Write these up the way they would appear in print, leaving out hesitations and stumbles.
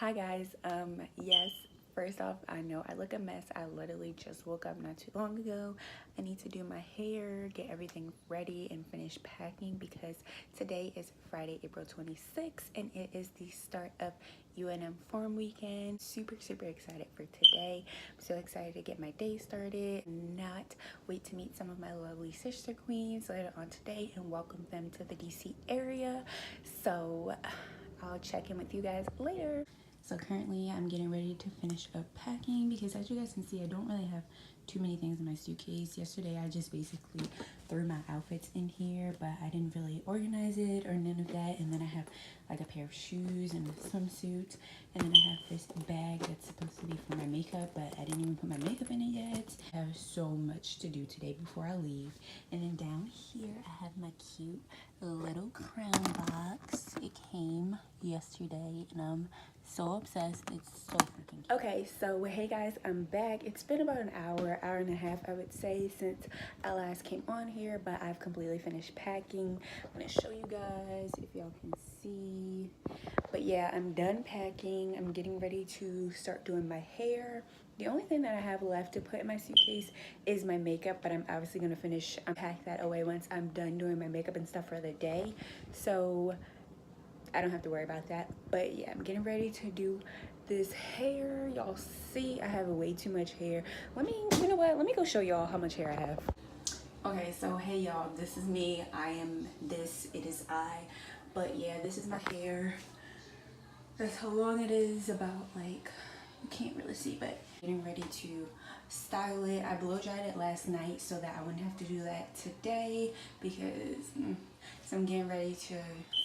Hi guys, yes, first off, I know I look a mess. I literally just woke up not too long ago. I need to do my hair, get everything ready, and finish packing because today is Friday, April 26th, and it is the start of UNM Forum Weekend. Super excited for today. I'm so excited to get my day started. Not wait to meet some of my lovely sister queens later on today and welcome them to the DC area. So I'll check in with you guys later. So currently I'm getting ready to finish up packing because as you guys can see, I don't really have too many things in my suitcase. Yesterday I just basically threw my outfits in here, but I didn't really organize it or none of that. And then I have like a pair of shoes and a swimsuit, and then I have this bag that's supposed to be for my makeup, but I didn't even put my makeup in it yet. I have so much to do today before I leave. And then down here I have my cute little crown box. It came yesterday and I'm so obsessed. It's so freaking cute. Okay, so hey guys, I'm back. It's been about an hour and a half, I would say, since I last came on here, but I've completely finished packing. I'm gonna show you guys if y'all can see. But yeah, I'm done packing. I'm getting ready to start doing my hair. The only thing that I have left to put in my suitcase is my makeup, but I'm obviously gonna finish unpack that away once I'm done doing my makeup and stuff for the day. So I don't have to worry about that. But yeah, I'm getting ready to do this hair. Y'all see I have way too much hair. You know what? Let me go show y'all how much hair I have. Okay, so hey y'all, this is me. I am this, it is I. But yeah, this is my hair. That's how long it is, about like, you can't really see, but getting ready to style it. I blow dried it last night so that I wouldn't have to do that today because so I'm getting ready to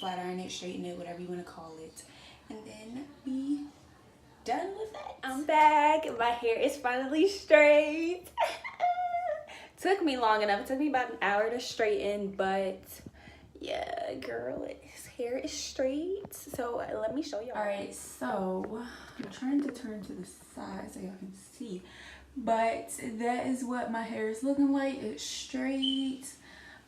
flat iron it, straighten it, whatever you want to call it, and then be done with it. I'm back. My hair is finally straight. Took me long enough. It took me about an hour to straighten, but yeah, girl, his hair is straight. So let me show y'all. All right, so I'm trying to turn to the side so y'all can see, but that is what my hair is looking like. It's straight.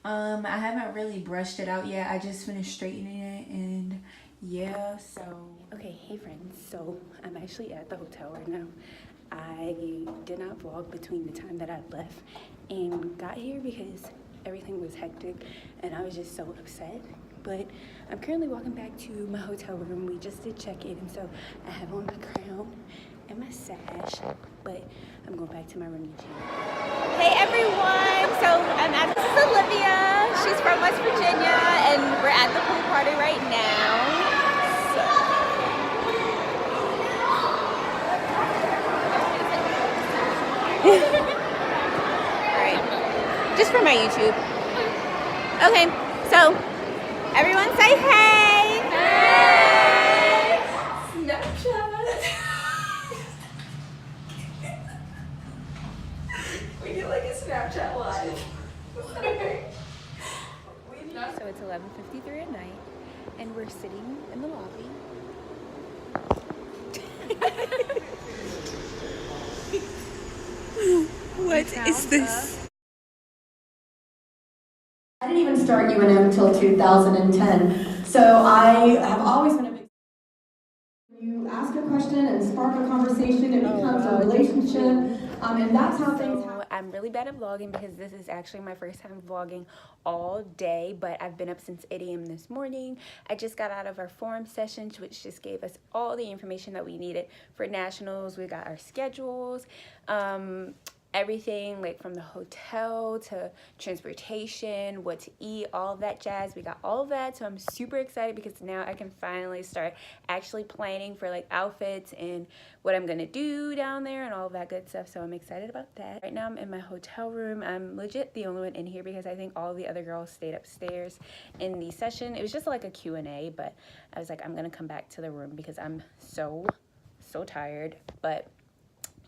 I haven't really brushed it out yet. I just finished straightening it, and yeah, so okay, hey friends, so I'm actually at the hotel right now. I did not vlog between the time that I left and got here because everything was hectic and I was just so upset. But I'm currently walking back to my hotel room. We just did check-in, so I have on my crown and my sash, but I'm going back to my room to chill. Hey everyone, so this is Olivia. She's from West Virginia and we're at the pool party right now. Alright, just for my YouTube. Okay, so everyone say hey! Hey! Snapchat! We do like a Snapchat live. So it's 11:53 at night and we're sitting in the lobby. What is this? I didn't even start UNM until 2010, so I have always been a big... You ask a question and spark a conversation, it becomes a relationship, and that's how things happen. I'm really bad at vlogging because this is actually my first time vlogging all day, but I've been up since 8 a.m. this morning. I just got out of our forum sessions, which just gave us all the information that we needed for nationals. We got our schedules, everything like from the hotel to transportation, what to eat, all of that jazz. We got all of that, so I'm super excited because now I can finally start actually planning for like outfits and what I'm gonna do down there and all of that good stuff. So I'm excited about that. Right now I'm in my hotel room. I'm legit the only one in here because I think all the other girls stayed upstairs in the session. It was just like a Q&A, but I was like, I'm gonna come back to the room because I'm so tired. But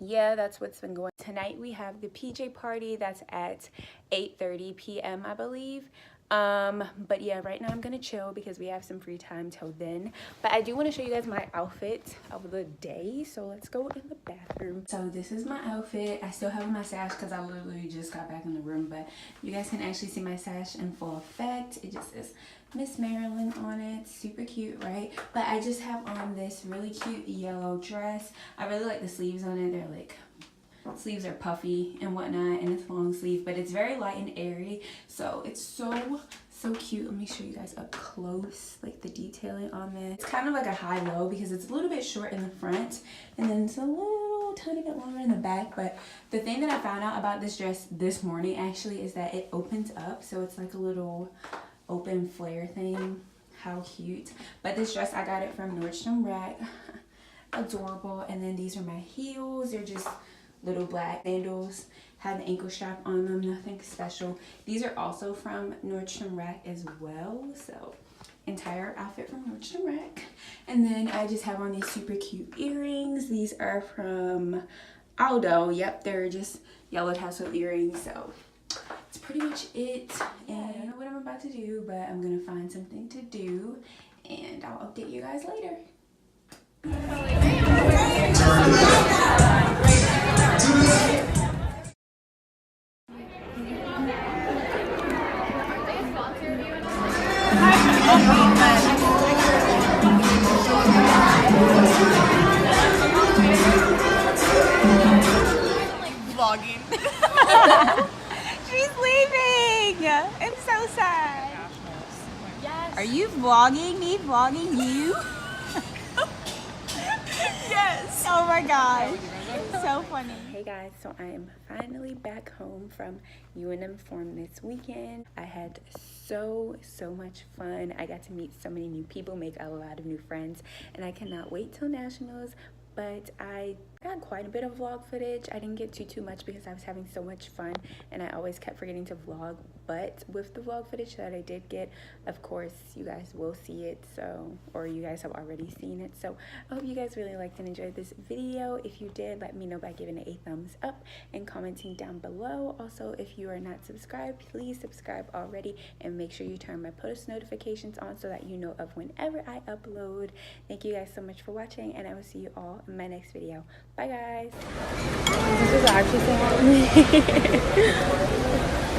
yeah, that's what's been going. Tonight we have the PJ party that's at 8:30 p.m. I believe. But yeah, right now I'm gonna chill because we have some free time till then. But I do want to show you guys my outfit of the day, so let's go in the bathroom. So this is my outfit. I still have my sash because I literally just got back in the room, but you guys can actually see my sash in full effect. It just says Miss Maryland on it. Super cute, right? But I just have on this really cute yellow dress. I really like the sleeves on it. They're like, sleeves are puffy and whatnot, and it's long sleeve, but it's very light and airy, so it's so cute. Let me show you guys up close, like the detailing on this. It's kind of like a high-low because it's a little bit short in the front, and then it's a little tiny bit longer in the back. But the thing that I found out about this dress this morning actually is that it opens up, so it's like a little open flare thing. How cute. But this dress, I got it from Nordstrom Rack. Adorable. And then these are my heels. They're just little black sandals, have the ankle strap on them, nothing special. These are also from Nordstrom Rack as well, so entire outfit from Nordstrom Rack. And then I just have on these super cute earrings. These are from Aldo. Yep, they're just yellow tassel earrings, so it's pretty much it. And I don't know what I'm about to do, but I'm gonna find something to do and I'll update you guys later. Vlogging. She's leaving. I'm so sad. Yes. Are you vlogging me? Vlogging you? Yes. Oh my god. So funny. Hey guys, so I am finally back home from UNM Forum this weekend. I had so much fun. I got to meet so many new people, make a lot of new friends, and I cannot wait till nationals. But I got quite a bit of vlog footage. I didn't get too much because I was having so much fun and I always kept forgetting to vlog. But with the vlog footage that I did get, of course, you guys will see it, so, or you guys have already seen it. So I hope you guys really liked and enjoyed this video. If you did, let me know by giving it a thumbs up and commenting down below. Also, if you are not subscribed, please subscribe already and make sure you turn my post notifications on so that you know of whenever I upload. Thank you guys so much for watching, and I will see you all in my next video. Bye guys. This is actually so